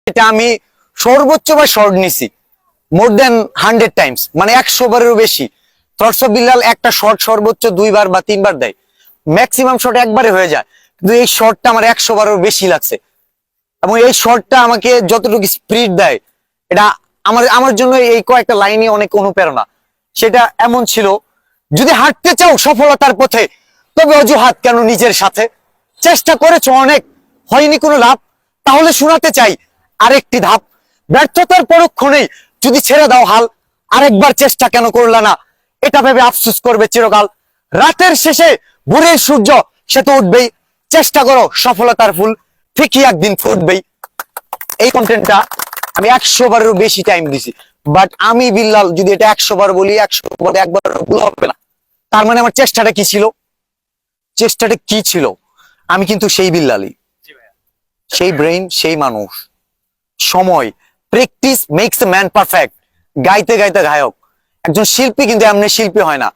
এটা আমি সর্বোচ্চ বা শর্ট নিছি মোর দেন 100 টাইমস, মানে 100 বারেরও বেশি। থটস অফ বিল্লাল একটা শর্ট সর্বোচ্চ 2 বার বা 3 বার দেয়, ম্যাক্সিমাম শর্ট একবারে হয়ে যায়, কিন্তু এই শর্টটা আমার 100 বারেরও বেশি লাগছে। এবং এই শর্টটা আমাকে যতটুকু স্পিড দেয়, এটা আমার জন্য এই কয়েকটা লাইনই অনেক অনুপ্রেরণা। সেটা এমন ছিল, যদি হাঁটতে চাও সফলতার পথে, তবে অজুহাত কেন নিজের সাথে? চেষ্টা করেছো অনেক, হয়নি কোনো লাভ, তাহলে শোনাতে চাই আরেকটি ধাপ। ব্যর্থতার পরক্ষণেই যদি ছেড়ে দাও হাল, আরেকবার চেষ্টা কেন করলা না? এটা ভেবে আফসোস করবে চিরকাল। রাতের শেষে ভোরের সূর্য সে তো উঠবেই, চেষ্টা করো সফলতার ফুল ঠিকই একদিন ফুটবেই। এই কন্টেন্টটা আমি 100 বারেরও বেশি টাইম দিছি, বাট আমি বিল্লাল যদি এটা 100 বার বলি, 100 বার একবার ভুল হবে না। তার মানে আমার চেষ্টাটা কি ছিল? চেষ্টাটা কি ছিল? আমি কিন্তু সেই বিল্লালই, সেই ব্রেইন, সেই মানুষ। সময়, practice makes a man perfect. গাইতে গাইতে গায়ক। একজন শিল্পী কিন্তু এমনি শিল্পী হয় না,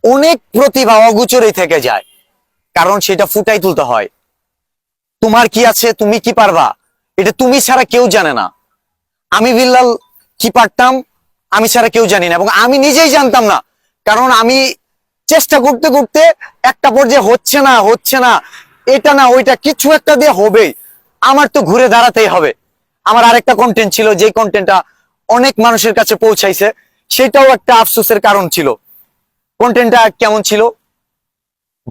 অনেক প্রতিভা অগোচরেই থেকে যায়, কারণ সেটা ফুটাই তুলতে হয়। তোমার কি আছে, তুমি কি পারবা, এটা তুমি ছাড়া কেউ জানে না। আমি বিল্লাল কি পারতাম আমি ছাড়া কেউ জানি না, এবং আমি নিজেই জানতাম না, কারণ আমি চেষ্টা করতে করতে একটা পর্যায়ে হচ্ছে না, এটা না ওইটা কিছু একটা দিয়ে হবে, আমার তো ঘুরে দাঁড়াতেই হবে। আমার আরেকটা কন্টেন্ট ছিল, যে কন্টেন্টটা অনেক মানুষের কাছে পৌঁছাইছে, সেটাও একটা আফসোসের কারণ ছিল। কন্টেন্টটা কেমন ছিল?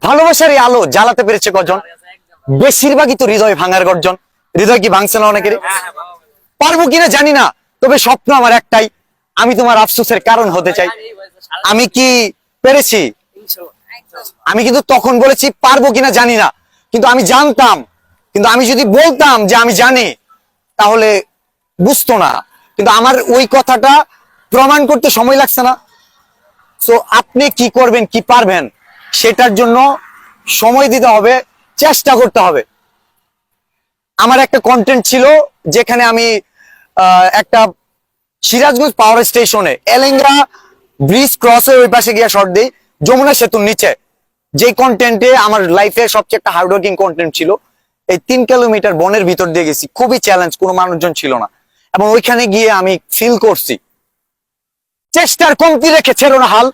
ভালোবাসার আলো জ্বালাতে পেরেছে কজন? বেশিরভাগই তো হৃদয় ভাঙার গর্জন। হৃদয় কি ভাঙছে না অনেকেরই? পারবো কিনা জানি না, তবে স্বপ্ন আমার একটাই, আমি তোমার আফসোসের কারণ হতে চাই। আমি কি পেরেছি? আমি কিন্তু তখন বলেছি পারবো কিনা জানি না, কিন্তু আমি জানতাম। কিন্তু আমি যদি বলতাম যে আমি জানি, তাহলে বুঝতো না। কিন্তু আমার ওই কথাটা প্রমাণ করতে সময় লাগছে না। সো আপনি কি করবেন, কি পারবেন, সেটার জন্য সময় দিতে হবে, চেষ্টা করতে হবে। আমার একটা কন্টেন্ট ছিল, যেখানে আমি একটা সিরাজগঞ্জ পাওয়ার স্টেশনে এলেঙ্গা ব্রিজ ক্রস হয়ে ওই পাশে গিয়ে শর্ট দিই, যমুনা সেতুর নিচে। যে কন্টেন্টে আমার লাইফে সবচেয়ে একটা হার্ডওয়ার্কিং কন্টেন্ট ছিল। এই 3 কিলোমিটার বনের ভিতর দিয়ে গেছি, খুবই চ্যালেঞ্জ, কোনো মানুষজন ছিল না, এবং ওইখানে গিয়ে আমি ফিল করছি চেষ্টার কমতি রেখে ছেড়ো না হাল,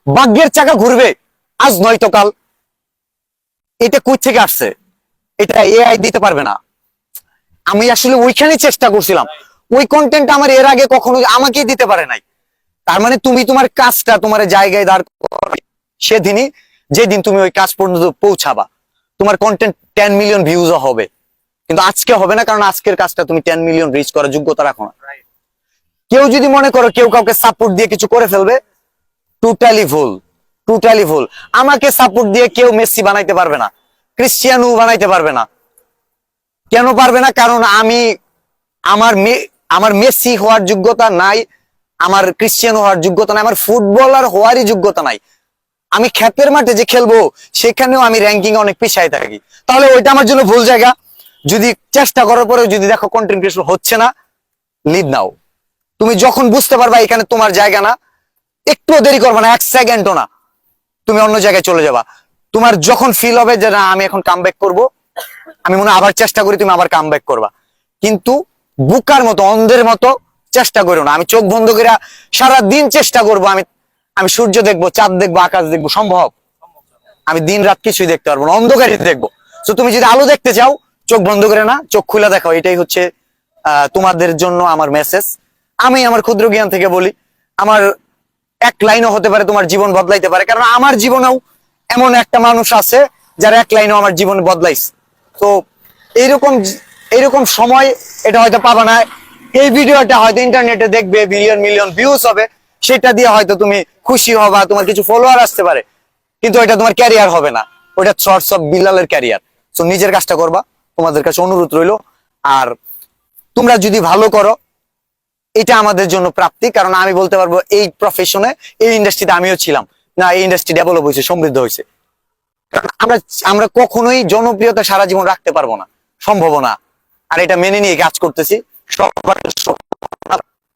ভাগ্যের চাকা ঘুরবে আজ নয়তো কাল। এটা কই থেকে আসছে? এটা এআই দিতে পারবে না। আমি আসলে ওইখানে চেষ্টা করছিলাম, ওই কন্টেন্ট আমার এর আগে কখনো আমাকেই দিতে পারে নাই। তার মানে তুমি তোমার কাজটা তোমার জায়গায় দাঁড় করবে সেদিনই, যেদিন তুমি ওই কাজ পর্যন্ত পৌঁছাবা। তোমার কন্টেন্ট 10 মিলিয়ন ভিউজও হবে, কিন্তু আজকে হবে না, কারণ আজকের কাজটা তুমি 10 মিলিয়ন রিচ করার যোগ্যতা রাখো না। কেউ যদি মনে করো কেউ কাউকে সাপোর্ট দিয়ে কিছু করে ফেলবে, টোটালি ভুল, টোটালি ভুল। আমাকে সাপোর্ট দিয়ে কেউ মেসি বানাইতে পারবে না, ক্রিস্টিয়ানো বানাইতে পারবে না। কেন পারবে না? কারণ আমি আমার মেসি হওয়ার যোগ্যতা নাই, আমার ক্রিস্টিয়ানো হওয়ার যোগ্যতা নাই, আমার ফুটবলার হওয়ারই যোগ্যতা নাই। আমি ক্ষেতের মাঠে যে খেলবো, সেখানেও আমি র্যাঙ্কিং অনেক পিছায় থাকি, তাহলে ওইটা আমার জন্য ভুল জায়গা। যদি চেষ্টা করার পরে যদি দেখো কন্টেন্ট ক্রিয়েশন হচ্ছে না, লিভ নাও। তুমি যখন বুঝতে পারবা এখানে তোমার জায়গা না, একটু দেরি করবা না, 1 সেকেন্ডও না, তুমি অন্য জায়গায় চলে যাবা। তোমার যখন ফিল হবে যে না আমি এখন কামব্যাক করব, আমি মনে আবার চেষ্টা করি, তুমি আবার কামব্যাক করবা। কিন্তু বুকার মতো, অন্ধের মতো চেষ্টা করো না। আমি চোখ বন্ধ করে সারা দিন চেষ্টা করব, আমি সূর্য দেখবো, চাঁদ দেখবো, আকাশ দেখবো, সম্ভব? আমি দিন রাত কিছুই দেখতে পারবো না, অন্ধকারই দেখবো। তো তুমি যদি আলো দেখতে চাও, চোখ বন্ধ করে না, চোখ খুলে দেখাও। এটাই হচ্ছে তোমাদের জন্য আমার মেসেজ। আমি আমার ক্ষুদ্র জ্ঞান থেকে বলি, আমার এক লাইনও হতে পারে তোমার জীবন বদলাইতে পারে, কারণ আমার জীবনেও এমন একটা মানুষ আছে যার এক লাইনও আমার জীবন বদলাইছে। তো এইরকম এইরকম সময় এটা হয়তো পাবা না। এই ভিডিওটা হয়তো ইন্টারনেটে দেখবে, মিলিয়ন মিলিয়ন ভিউজ হবে, সেটা দিয়ে হয়তো তুমি খুশি হবা, তোমার কিছু ফলোয়ার আসতে পারে, কিন্তু এটা তোমার ক্যারিয়ার হবে না। ওটা শর্টস অফ বিল্লালের ক্যারিয়ার। তো নিজের কাজটা করবা, তোমাদের কাছে অনুরোধ রইলো। আর তোমরা যদি ভালো করো, এটা আমাদের জন্য প্রাপ্তি, কারণ আমি বলতে পারবো এই প্রফেশনে, এই ইন্ডাস্ট্রিতে আমিও ছিলাম না, এই ইন্ডাস্ট্রি ডেভেলপ হয়েছে, সমৃদ্ধ হয়েছে। আমরা কখনোই জনপ্রিয়তা সারা জীবন রাখতে পারবো না, সম্ভব না। আর এটা মেনে নিয়ে কাজ করতেছি। সবার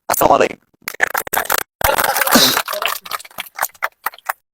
আসসালামু আলাইকুম।